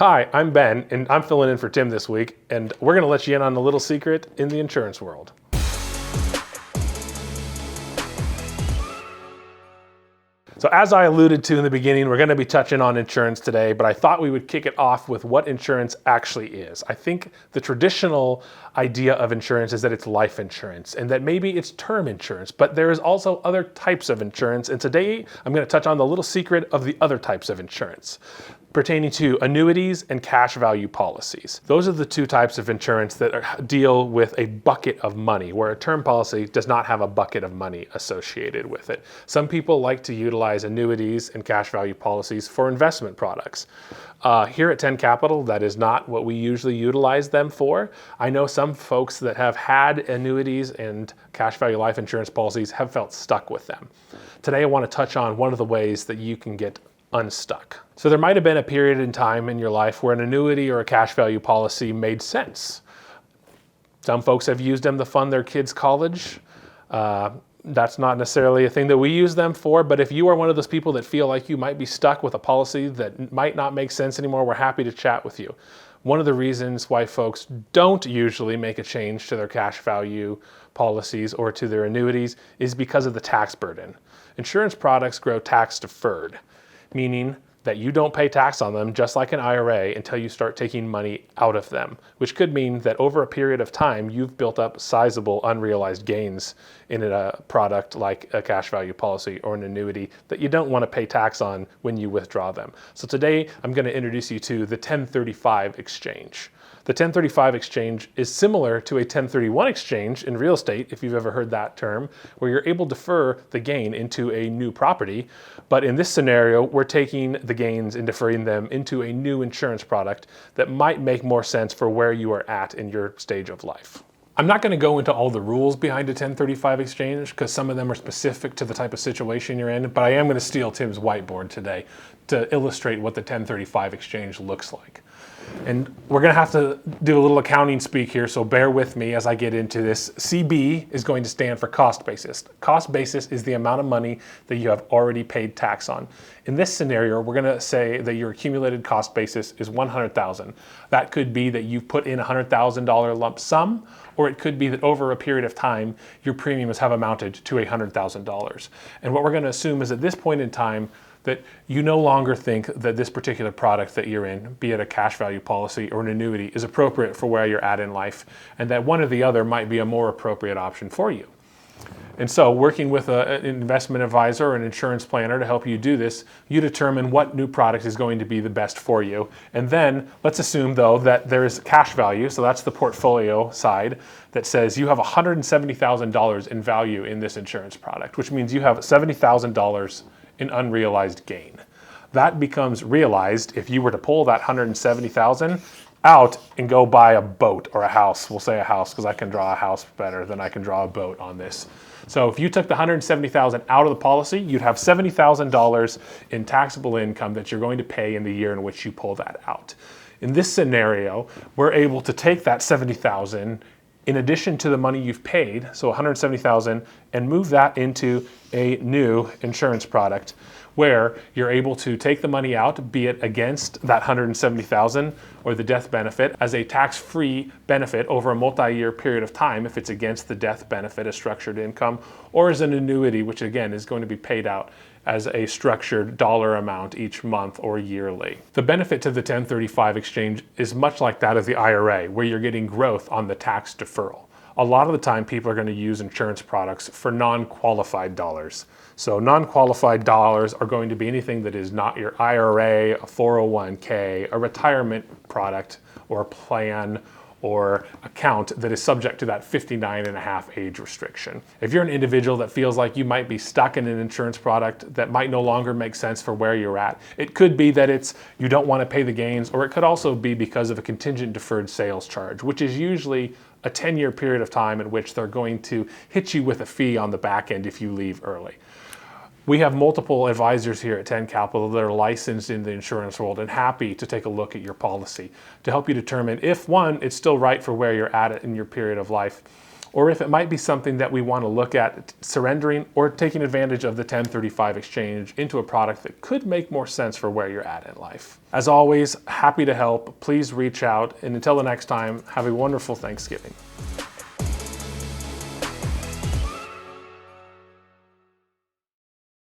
Hi, I'm Ben, and I'm filling in for Tim this week, and we're going to let you in on a little secret in the insurance world. So as I alluded to in the beginning, we're going to be touching on insurance today, but I thought we would kick it off with what insurance actually is. I think the traditional idea of insurance is that it's life insurance and that maybe it's term insurance, but there is also other types of insurance. And today I'm going to touch on the little secret of the other types of insurance pertaining to annuities and cash value policies. Those are the two types of insurance that deal with a bucket of money, where a term policy does not have a bucket of money associated with it. Some people like to utilize annuities and cash value policies for investment products. Here at 10 Capital, that is not what we usually utilize them for. I know some folks that have had annuities and cash value life insurance policies have felt stuck with them. Today I want to touch on one of the ways that you can get unstuck. So there might have been a period in time in your life where an annuity or a cash value policy made sense. Some folks have used them to fund their kids' college. That's not necessarily a thing that we use them for, but if you are one of those people that feel like you might be stuck with a policy that might not make sense anymore, we're happy to chat with you. One of the reasons why folks don't usually make a change to their cash value policies or to their annuities is because of the tax burden. Insurance products grow tax deferred, meaning that you don't pay tax on them, just like an IRA, until you start taking money out of them, which could mean that over a period of time, you've built up sizable unrealized gains in a product like a cash value policy or an annuity that you don't want to pay tax on when you withdraw them. So today, I'm going to introduce you to the 1035 exchange. The 1035 exchange is similar to a 1031 exchange in real estate, if you've ever heard that term, where you're able to defer the gain into a new property. But in this scenario, we're taking the gains and deferring them into a new insurance product that might make more sense for where you are at in your stage of life. I'm not going to go into all the rules behind a 1035 exchange because some of them are specific to the type of situation you're in, but I am going to steal Tim's whiteboard today to illustrate what the 1035 exchange looks like. And we're going to have to do a little accounting speak here, so bear with me as I get into this. CB is going to stand for cost basis. Cost basis is the amount of money that you have already paid tax on. In this scenario, we're going to say that your accumulated cost basis is $100,000. That could be that you've put in a $100,000 lump sum, or it could be that over a period of time, your premiums have amounted to $100,000. And what we're going to assume is at this point in time, that you no longer think that this particular product that you're in, be it a cash value policy or an annuity, is appropriate for where you're at in life, and that one or the other might be a more appropriate option for you. And so working with an investment advisor or an insurance planner to help you do this, you determine what new product is going to be the best for you. And then let's assume though that there is cash value, so that's the portfolio side, that says you have $170,000 in value in this insurance product, which means you have $70,000 in unrealized gain. That becomes realized if you were to pull that $170,000 out and go buy a boat or a house. We'll say a house because I can draw a house better than I can draw a boat on this. So if you took the $170,000 out of the policy, you'd have $70,000 in taxable income that you're going to pay in the year in which you pull that out. In this scenario, we're able to take that $70,000 in addition to the money you've paid, so $170,000, and move that into a new insurance product where you're able to take the money out, be it against that $170,000 or the death benefit as a tax-free benefit over a multi-year period of time if it's against the death benefit as structured income, or as an annuity, which again is going to be paid out as a structured dollar amount each month or yearly. The benefit to the 1035 exchange is much like that of the IRA, where you're getting growth on the tax deferral. A lot of the time people are going to use insurance products for non-qualified dollars. So non-qualified dollars are going to be anything that is not your IRA, a 401k, a retirement product or a plan or account that is subject to that 59.5 age restriction. If you're an individual that feels like you might be stuck in an insurance product that might no longer make sense for where you're at, it could be that it's you don't want to pay the gains, or it could also be because of a contingent deferred sales charge, which is usually a 10-year period of time in which they're going to hit you with a fee on the back end if you leave early. We have multiple advisors here at 10 Capital that are licensed in the insurance world and happy to take a look at your policy to help you determine if, one, it's still right for where you're at in your period of life, or if it might be something that we want to look at surrendering or taking advantage of the 1035 exchange into a product that could make more sense for where you're at in life. As always, happy to help. Please reach out, and until the next time, have a wonderful Thanksgiving.